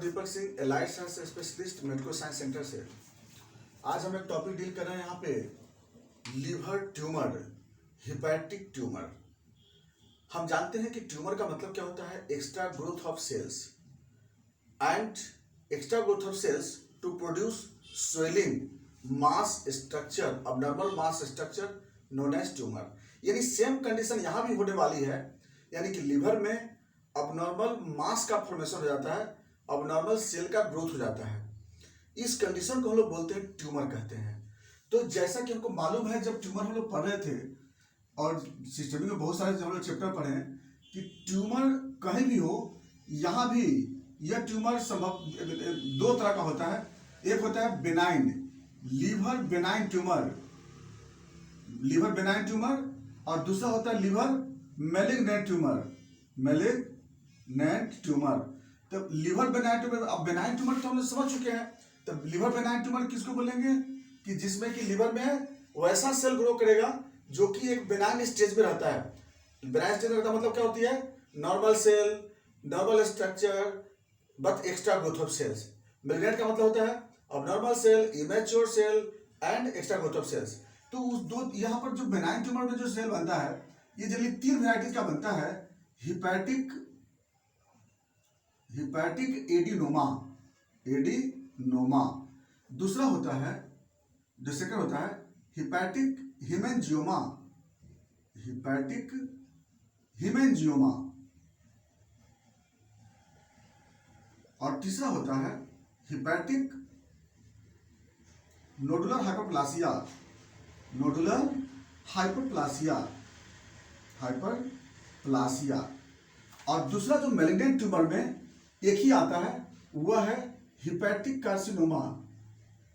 दीपक Singh, allied science specialist, Medico Science Centre से। आज हम एक टॉपिक डील कर रहे हैं यहाँ पे, लीवर ट्यूमर, हिपैटिक ट्यूमर। हम जानते हैं कि ट्यूमर का मतलब क्या होता है, extra growth of cells and extra growth of cells to produce swelling mass structure, abnormal mass structure known as tumour. यानी सेम कंडीशन यहाँ भी होने वाली है, यानी कि लीवर में अबनॉर्मल मास का फॉर्मेशन हो जाता है, अबनॉर्मल सेल का ग्रोथ हो जाता है। इस कंडीशन को हम लोग बोलते हैं ट्यूमर कहते हैं। तो जैसा कि हमको मालूम है, जब ट्यूमर हम लोग पढ़ रहे थे और सिस्टमी में बहुत सारे जब हम लोग चैप्टर पढ़े हैं कि ट्यूमर कहीं भी हो, यहाँ भी यह ट्यूमर संभव दो तरह का होता है। एक होता है benign, liver benign tumour, liver benign tumour, और दूसरा होता है liver malignant tumour, malignant tumour. तो लीवर बेनाइन ट्यूमर, अब बेनाइन ट्यूमर तो हम लोग समझ चुके हैं। तो लीवर बेनाइन ट्यूमर किसको बोलेंगे कि जिसमें कि लीवर में वैसा सेल ग्रो करेगा जो कि एक बेनाइन स्टेज में रहता है। बेनाइन स्टेज में रहता मतलब क्या होती है, normal cell, normal structure but extra growth of cells. Malignant का मतलब होता है abnormal cell, immature cell and extra growth of cells. तो उस दो यहाँ पर जो बेनाइन ट्यूमर में जो सेल बनता है, ये जनरली तीन वेराइटीज का बनता है। Hepatic adenoma, adenoma. दूसरा होता है, जो सेकंड होता है हिपैटिक हिमेंजियोमा, हिपैटिक हिमेंजियोमा। और तीसरा होता है hepatic nodular hyperplasia, nodular hyperplasia, hyperplasia. और दूसरा जो मैलिग्नेंट ट्यूमर में एक ही आता है, वह है hepatic carcinoma,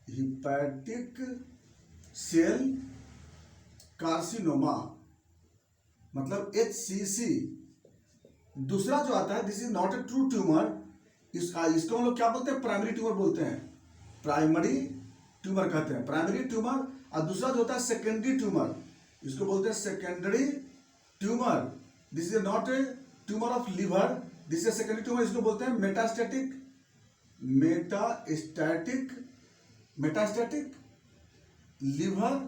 hepatic cell carcinoma, मतलब HCC। दूसरा जो आता है, this is not a true tumour, इसको हम लोग क्या बोलते हैं, प्राइमरी ट्यूमर बोलते हैं, प्राइमरी ट्यूमर कहते हैं, प्राइमरी ट्यूमर। और दूसरा जो होता है सेकेंडरी ट्यूमर, इसको बोलते हैं secondary tumour. This is not a tumour of liver, this is secondary tumour, इसको बोलते हैं metastatic, metastatic liver,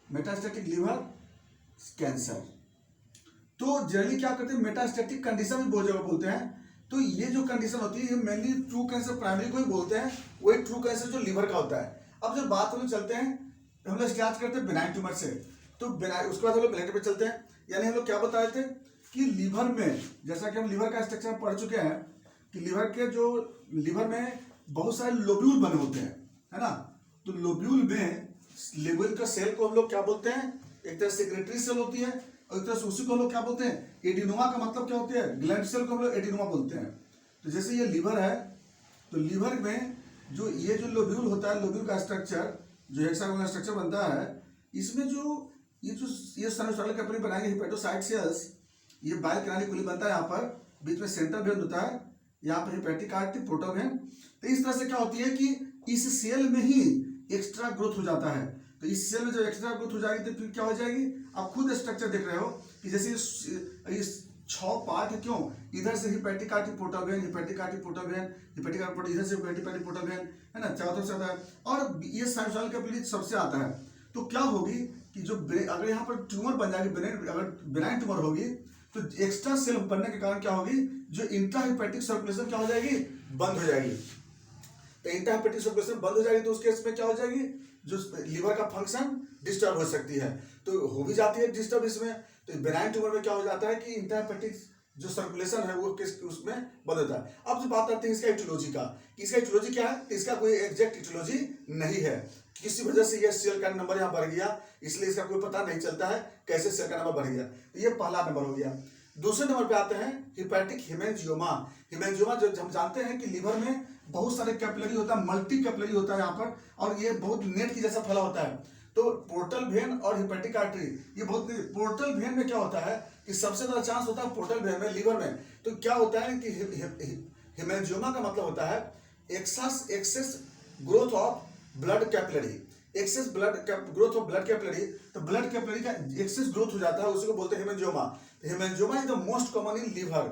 metastatic liver cancer. तो जनरली क्या करते हैं, मेटास्टैटिक कंडीशन भी बहुत जगह बोलते हैं। तो ये जो कंडीशन होती है, मेनली ट्रू कैंसर प्राइमरी को ही बोलते हैं, वही ट्रू कैंसर जो लीवर का होता है। अब जब बात हम लोग चलते हैं, हम लोग स्टार्ट करते हैं बेनाइन ट्यूमर से, तो बेनाइन, उसके बाद हम लोग मैलिग्नेंट पे चलते हैं। यानी हम लोग क्या बता रहे थे कि लीवर में, जैसा कि हम लीवर का स्ट्रक्चर पढ़ चुके हैं कि लीवर में बहुत सारे लोब्यूल बने होते हैं, है ना। तो लोब्यूल में लीवर का सेल को हम लोग क्या बोलते हैं, एक तरह सेक्रेटरी सेल होती है, और एक तरह से उसी को हम लोग क्या बोलते हैं, एडिनोमा का मतलब क्या होता है, ग्लैंड सेल को हम लोग एडिनोमा बोलते हैं। तो जैसे ये लीवर है, तो लीवर में जो ये जो लोब्यूल होता है, लोब्यूल का स्ट्रक्चर जो हेक्सागोनल स्ट्रक्चर बनता है, इसमें जो ये साइनोसॉइडल कैपिलरी बनाएंगे हिपैटोसाइट सेल्स, ये बाइल कैनाली कुली बनता है, यहाँ पर बीच में सेंट्रल वेन होता है, यहाँ पर हिपैटिक आर्टरी, प्रोटोवेन। तो इस तरह से क्या होती है कि इस सेल में ही एक्स्ट्रा ग्रोथ हो जाता है। तो इस सेल में जब एक्स्ट्रा ग्रोथ हो जाएगी तो फिर क्या हो जाएगी, आप खुद स्ट्रक्चर देख रहे हो कि जैसे इस 6 पार्ट है, क्यों, इधर से hepatic artery portal vein, hepatic artery portal vein, hepatic artery इधर से हिपैटिक आर्टरी प्रोटोवेन, है ना, चारों तरफ से आता है। और ये साइनोसॉइडल कैपिलरी सबसे आता है। तो क्या होगी कि जो अगर यहाँ पर ट्यूमर बन जाएगी, अगर बेनाइन ट्यूमर होगी, तो एक्स्ट्रा सेल बनने के कारण क्या होगी, जो इंट्राहिपैटिक सर्कुलेशन क्या हो जाएगी, बंद हो जाएगी। तो इंट्राहिपैटिक सर्कुलेशन बंद हो जाएगी, तो उस केस में क्या हो जाएगी, जो लीवर का फंक्शन डिस्टर्ब हो सकती है, तो हो भी जाती है डिस्टर्ब इसमें। तो बेनाइन ट्यूमर में क्या हो जाता है कि इंट्राहिपैटिक जो सर्कुलेशन है वो उसमें बंद होता है। अब जो बात आती है इसका इटियोलॉजी का, इसका इटियोलॉजी क्या है, इसका कोई एग्जैक्ट इटियोलॉजी नहीं है। किसी वजह से ये सेल का नंबर यहाँ बढ़ गया, इसलिए इसका कोई पता नहीं चलता है कैसे सेल का नंबर बढ़ गया। तो ये पहला नंबर हो गया। दूसरे नंबर पे आते हैं हिपैटिक हिमेंजियोमा। हिमेंजियोमा जो हम जानते हैं कि लीवर में बहुत सारे कैपिलरी होता है, मल्टी कैपिलरी होता है यहाँ पर, और ये बहुत नेट की जैसा फैला होता है। तो पोर्टल वेन और हिपैटिक आर्टरी, ये बहुत, पोर्टल वेन में क्या होता है कि सबसे ज्यादा चांस होता है पोर्टल वेन में, लीवर में। तो क्या होता है कि हिमेंजियोमा का मतलब होता है excess growth of blood capillary, excess growth of blood capillary. तो ब्लड कैपिलरी का एक्सेस ग्रोथ हो जाता है, उसी को बोलते हैं haemangioma. Haemangioma is the most common in liver.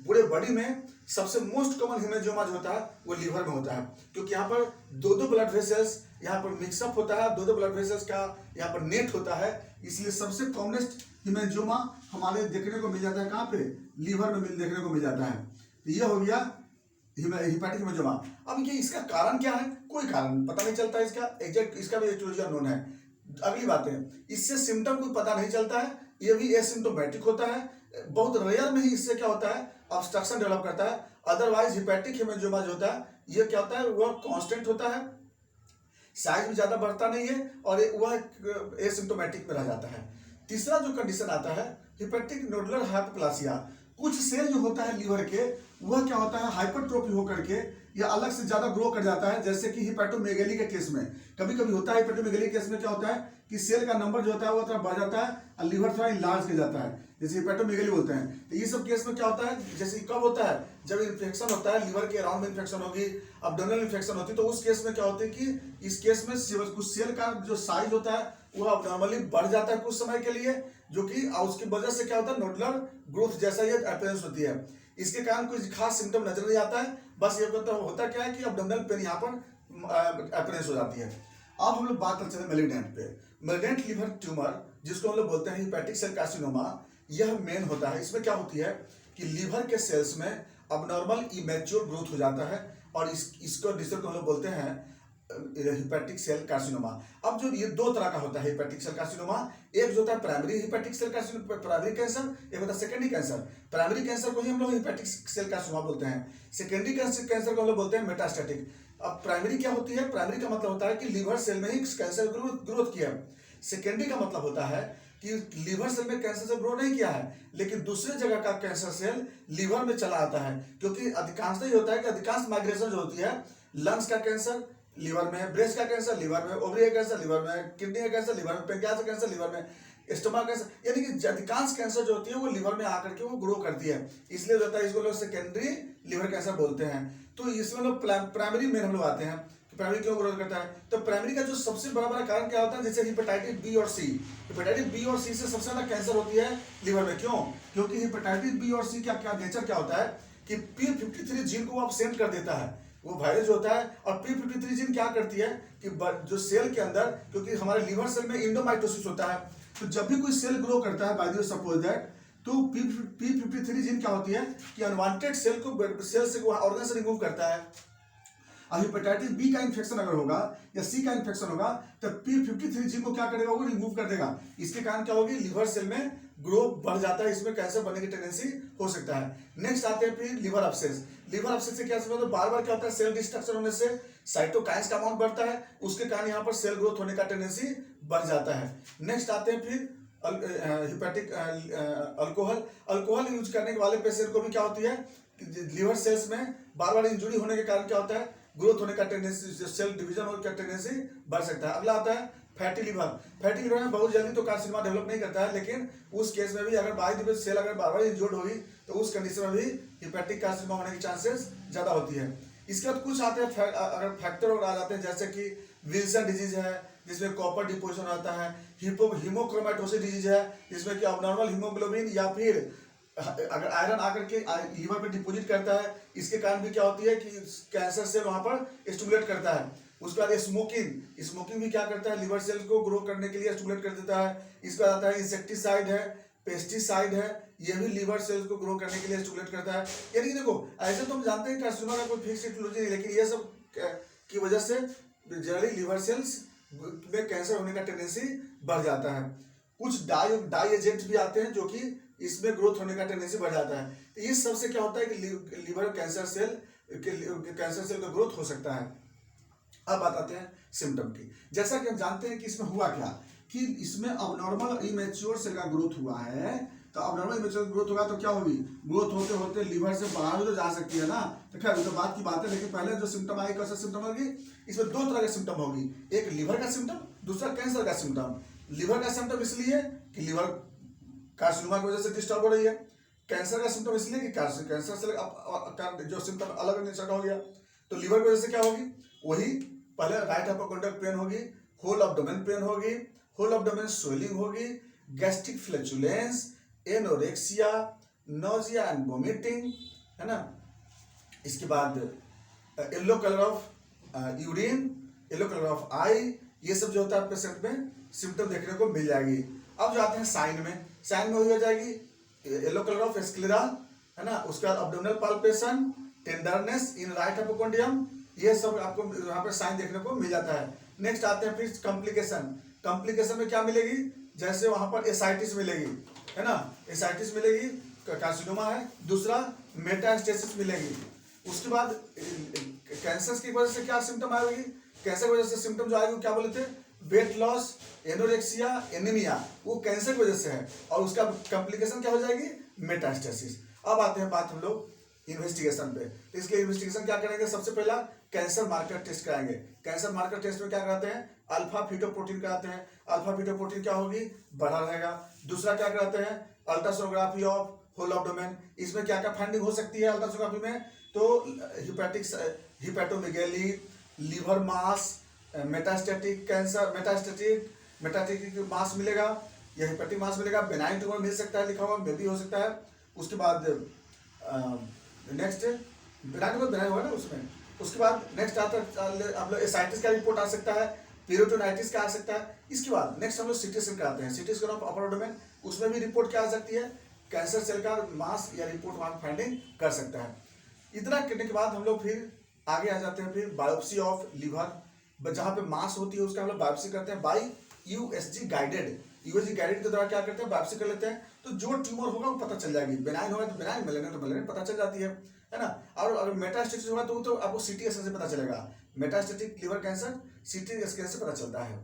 पूरे बॉडी में सबसे मोस्ट कॉमन हेमेंजियोमा जो होता है वो लीवर में होता है, क्योंकि यहाँ पर दो दो ब्लड वेसल्स यहाँ पर मिक्सअप होता है, दो दो ब्लड वेसल्स का यहाँ पर नेट होता है, इसलिए सबसे कॉमनेस्ट हेमेंजियोमा हमारे देखने को मिल जाता है कहाँ पे, लीवर में देखने को मिल जाता है। तो ये हो गया हिपैटिक हेमेंजियोमा। अब ये इसका कारण क्या है, कोई कारण पता नहीं चलता इसका एग्जैक्ट, इसका भी एटियोलॉजी अननोन है। अगली बात है, इससे सिम्टम कोई पता नहीं चलता है, ये भी एसिम्प्टोमेटिक होता है, बहुत रेयर में ही इससे क्या होता है ऑब्स्ट्रक्शन डेवलप करता है। अदरवाइज हिपैटिक हेमेंजियोमा जो होता है ये क्या होता है, वह कांस्टेंट होता है, साइज भी ज्यादा बढ़ता नहीं है और वह एसिम्प्टोमेटिक में रह जाता है। तीसरा जो कंडीशन आता है हिपैटिक नोडुलर हाइपोप्लासिया। कुछ सेल जो होता है लीवर के वह क्या होता है हाइपरट्रोफी होकर के या अलग से ज्यादा ग्रो कर जाता है, जैसे कि हिपैटोमेगेली के केस में कभी कभी होता है। हिपैटोमेगेली के केस में क्या होता है कि सेल का नंबर जो होता है वो थोड़ा बढ़ जाता है और लीवर थोड़ा इनलार्ज हो जाता है, जैसे हिपैटोमेगेली बोलते हैं। तो ये सब केस में क्या होता है, जैसे कब होता है जब इन्फेक्शन होता है लीवर के अराउंड में, इन्फेक्शन होगी, अब्डोमिनल इन्फेक्शन होती है, तो उस केस में क्या होता है कि इस केस में कुछ सेल का जो साइज होता है वो अबनॉर्मली बढ़ जाता है कुछ समय के लिए, जो कि उसकी वजह से क्या होता है नोडुलर ग्रोथ जैसा ये अपीयरेंस होती है। इसके कारण कोई खास सिम्टम नजर नहीं आता है, बस ये होता क्या है कि अब्डोमिनल पेन यहाँ पर अपीयरेंस हो जाती है। अब हम लोग बात करते हैं मैलिग्नेंट पे। मैलिग्नेंट लीवर ट्यूमर जिसको हम लोग बोलते हैं हिपैटिक सेल कार्सिनोमा, यह मेन होता है। इसमें क्या होती है कि लीवर के सेल्स में अबनॉर्मल इमेच्योर ग्रोथ हो जाता है और इसको डिसऑर्डर को हम लोग बोलते हैं हिपैटिक सेल कार्सिनोमा। अब जो ये दो तरह का होता है हिपैटिक सेल कार्सिनोमा, एक जो होता है primary hepatic cell carcinoma, primary cancer, एक होता है सेकेंडरी कैंसर। प्राइमरी कैंसर को ही हम लोग हिपैटिक सेल कार्सिनोमा बोलते हैं, सेकेंडरी कैंसर को हम लोग बोलते हैं मेटास्टैटिक। अब प्राइमरी क्या होती है, प्राइमरी का मतलब होता है कि लीवर सेल में ही कैंसर ग्रोथ किया। सेकेंडरी का मतलब होता है कि लीवर सेल में कैंसर से ग्रो नहीं किया है, लेकिन दूसरे जगह का कैंसर सेल लीवर में चला आता है, क्योंकि अधिकांशतः ये होता है कि अधिकांश माइग्रेशन जो होती है लंग्स का कैंसर लीवर में, ब्रेस्ट का कैंसर लीवर में, ओवरी का कैंसर लीवर में, किडनी का कैंसर लीवर में, पेनक्रियास का कैंसर लीवर में, स्टमक कैंसर, यानी कि अधिकांश कैंसर जो होती है वो लीवर में आकर के वो ग्रो करती है, इसलिए जो होता है इसको लोग सेकेंडरी लीवर कैंसर बोलते हैं। तो इसमें लोग प्राइमरी में हम लोग आते हैं, प्राइमरी क्यों ग्रोथ करता है। तो प्राइमरी का जो सबसे बड़ा कारण क्या होता है, जैसे हेपेटाइटिस बी और सी, हेपेटाइटिस बी और सी से सबसे ज्यादा कैंसर होती है लीवर में। क्यों, क्योंकि हेपेटाइटिस बी और सी का क्या नेचर क्या होता है कि P53 जीन को आप सेंड कर देता है वो वायरस जो होता है, और P53 जीन क्या करती है कि जो सेल के अंदर, क्योंकि हमारे लीवर सेल में इंडोमाइटोसिस होता है, तो जब भी कोई सेल ग्रो करता है बाय द सपोज दैट, तो P53 जीन क्या होती है कि अनवांटेड सेल को सेल से ऑर्गन से रिमूव करता है। अब हेपेटाइटिस बी का इन्फेक्शन अगर होगा या सी का इन्फेक्शन होगा तो P53 जीन को क्या करेगा, वो रिमूव कर देगा। इसके कारण क्या होगी, लीवर सेल में ग्रो बढ़ जाता है, इसमें कैंसर बनने की टेंडेंसी हो सकता है। नेक्स्ट आते हैं फिर लिवर अपसेस। लिवर अपसेस से क्या समझ, तो बार बार क्या होता है सेल डिस्ट्रक्शन होने से साइटोकाइन्स का अमाउंट बढ़ता है, उसके कारण यहाँ पर सेल ग्रोथ होने का टेंडेंसी बढ़ जाता है। नेक्स्ट आते हैं फिर हिपैटिक अल्कोहल यूज करने वाले पेशेंट को भी क्या होती है, लिवर सेल्स में बार बार इंजुरी होने के कारण क्या होता है ग्रोथ होने का टेंडेंसी, सेल डिवीजन होने का टेंडेंसी बढ़ सकता है। अगला आता है फैटी लिवर। फैटी लिवर में बहुत जल्दी तो कार्सिनोमा डेवलप नहीं करता है, लेकिन उस केस में भी अगर बाय द वे सेल अगर बार बार इंजर्ड होगी तो उस कंडीशन में भी हिपैटिक कार्सिनोमा होने की चांसेस ज्यादा होती है। इसके बाद कुछ आते हैं अगर फैक्टर आ जाते हैं, जैसे कि विल्सन डिजीज है जिसमें कॉपर डिपोजिशन आता है, हीमोक्रोमेटोसिस डिजीज है जिसमें कि अबनॉर्मल हीमोग्लोबिन या फिर अगर आयरन आकर के लीवर पे डिपोजिट करता है, इसके कारण भी क्या होती है कि कैंसर सेल वहां पर स्टिमुलेट करता है। उसके बाद स्मोकिंग भी क्या करता है, लीवर सेल्स को ग्रो करने के लिए स्टिमुलेट कर देता है। इसके बाद आता है इंसेक्टिसाइड है, पेस्टिसाइड है, ये भी लीवर सेल्स को ग्रो करने के लिए स्टिमुलेट करता है। यानी देखो ऐसे तो हम जानते हैं कार्सिनोमा का कोई फिक्स इटियोलॉजी नहीं, लेकिन ये सब की वजह से जनरली लीवर सेल्स में कैंसर होने का टेंडेंसी बढ़ जाता है। कुछ डाई एजेंट भी आते हैं जो कि इसमें ग्रोथ होने का टेंडेंसी बढ़ जाता है। तो इस सबसे क्या होता है कि लीवर कैंसर सेल का ग्रोथ हो सकता है। अब बताते हैं सिम्टम की। जैसा कि हम जानते हैं कि इसमें हुआ क्या कि इसमें अबनॉर्मल इमेच्योर सेल का ग्रोथ हुआ है, तो अबनॉर्मल इमेच्योर ग्रोथ होगा तो क्या होगी, ग्रोथ होते होते लीवर से बाहर भी तो जा सकती है ना। तो खैर तो बात की बात है, लेकिन पहले जो सिम्टम आएगी कैसा सिम्टम होगी, इसमें दो तरह के सिम्टम होगी, एक लीवर का सिम्टम, दूसरा कैंसर का सिम्टम। लीवर का सिम्टम इसलिए कि लीवर कार्सिनोमा की वजह से डिस्टर्ब हो रही है, कैंसर का सिम्टम इसलिए कि कैंसर से जो सिम्टम अलग नेचर का हो गया। तो लीवर की वजह से क्या होगी, वही पहले राइट हाइपोकॉन्ड्रियल पेन होगी, होल एब्डोमेन पेन होगी, होल एब्डोमेन स्वेलिंग होगी, gastric flatulence, anorexia, nausea and vomiting, है ना। इसके बाद yellow colour of urine, yellow colour of eye, ये सब जो होता है पेशेंट में सिम्टम देखने को मिल जाएगी। अब जो आते हैं साइन में, साइन में हो जाएगी येलो कलर ऑफ स्क्लेरा, है ना, उसके बाद abdominal palpation, tenderness in right hypochondrium, ये सब आपको यहाँ पे साइन देखने को मिल जाता है। नेक्स्ट आते हैं फिर कॉम्प्लिकेशन। कॉम्प्लिकेशन में क्या मिलेगी, जैसे वहां पर एसाइटिस मिलेगी, है ना, एसाइटिस मिलेगी, कार्सिनोमा है, दूसरा मेटास्टेसिस मिलेगी। उसके बाद कैंसर की वजह से क्या सिम्टम आएगी, कैंसर की वजह से सिम्टम जो आएगी क्या बोले थे, वेट लॉस, एनोरेक्सिया, एनीमिया, वो कैंसर की वजह से है, और उसका कॉम्प्लिकेशन क्या हो जाएगी, मेटास्टेसिस। अब आते हैं बात हम लोग इन्वेस्टिगेशन पे। तो इसके इन्वेस्टिगेशन क्या करेंगे, सबसे पहला कैंसर मार्कर टेस्ट कराएंगे। कैंसर मार्कर टेस्ट में क्या कराते हैं, अल्फा फीटोप्रोटीन कराते हैं। अल्फा फीटोप्रोटीन क्या होगी, बढ़ा रहेगा। दूसरा क्या कराते हैं, अल्ट्रासोनोग्राफी ऑफ होल एब्डोमेन। इसमें क्या क्या फाइंडिंग हो सकती है अल्ट्रासोनोग्राफी में, तो हिपैटोमेगैली, लीवर मास, मेटास्टेटिक कैंसर, मेटास्टेटिक मास मिलेगा या हिपैटिक मास मिलेगा, बेनाइन ट्यूमर मिल सकता है, लिखा हुआ मे भी हो सकता है। उसके बाद नेक्स्ट बेनाइन ट्यूमर बेनाइन हुआ ना उसमें। उसके बाद नेक्स्ट आता है हम लोग एसाइटिस का रिपोर्ट आ सकता है, पेरिटोनाइटिस का आ सकता है। इसके बाद नेक्स्ट हम लोग सीटी स्कैन कराते हैं, CT scan of upper abdomen, उसमें भी रिपोर्ट क्या आ सकती है, कैंसर सेल का मास या रिपोर्ट वहां फाइंडिंग कर सकता है। इतना करने के बाद हम लोग फिर आगे आ जाते हैं, फिर बायोप्सी ऑफ लीवर, जहां पे मास होती है उसका हम लोग बायोप्सी करते हैं by USG guided. USG guided के द्वारा क्या करते हैं, बायोप्सी कर लेते हैं, तो जो ट्यूमर होगा वो पता चल जाएगी। बेनाइन होगा तो बेनाइन, मेलेनियन तो मेलेनियन पता चल जाती है ना। और अगर मेटास्टेटिक होगा तो वो तो आपको सीटी स्कैन से पता चलेगा। Metastatic liver cancer CT scan से पता चलता है।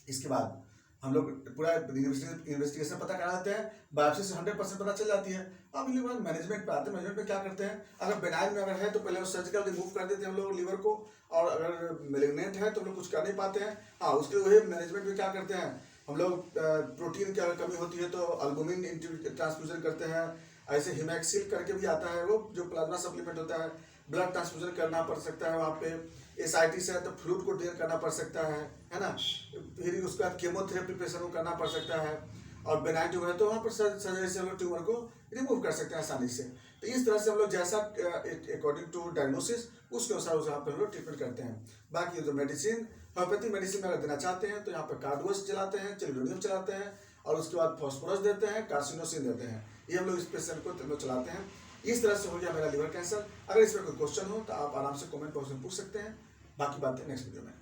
इसके बाद हम लोग पूरा इन्वेस्टिगेशन पता कराते हैं, बायोप्सी से 100% पता चल जाती है। अब लिवर मैनेजमेंट पे आते हैं। मैनेजमेंट में क्या करते हैं, अगर बेनाइन में अगर है तो पहले सर्जिकल रिमूव कर देते हैं हम लोग लीवर को, और अगर मेलिग्नेंट है तो हम लोग कुछ कर नहीं पाते हैं। हाँ, उसके लिए मैनेजमेंट में क्या करते हैं हम लोग, प्रोटीन की कमी होती है तो अल्बुमिन ट्रांसफ्यूजन करते हैं। ऐसे हिमैक्सिल करके भी आता है, वो जो प्लाज्मा सप्लीमेंट होता है, ब्लड ट्रांसफ्यूजन करना पड़ सकता है वहाँ पे। एसाइटिस है तो फ्लूइड को ड्रेन करना पड़ सकता है ना। फिर उसके बाद केमोथेरेपी पेशेंट को करना पड़ सकता है। और बेनाइन ट्यूमर है तो वहाँ पर सर्जरी से हम लोग ट्यूमर को रिमूव कर सकते हैं आसानी से। तो इस तरह से हम लोग जैसा अकॉर्डिंग टू डायग्नोसिस उसके अनुसार उस यहाँ पे हम लोग ट्रीटमेंट करते हैं। बाकी जो मेडिसिन, होम्योपैथिक मेडिसिन में अगर देना चाहते हैं तो यहाँ पर कार्डोस चलाते हैं, चिल्ड्रोनियम चलाते हैं, और उसके बाद फॉस्फोरस देते हैं, कार्सिनोसिन देते हैं। ये हम लोग इस पेशेंट को चलाते हैं। इस तरह से हो गया मेरा लिवर कैंसर। अगर इसमें कोई क्वेश्चन हो तो आप आराम से कमेंट बॉक्स में पूछ सकते हैं। बाकी बातें नेक्स्ट वीडियो में।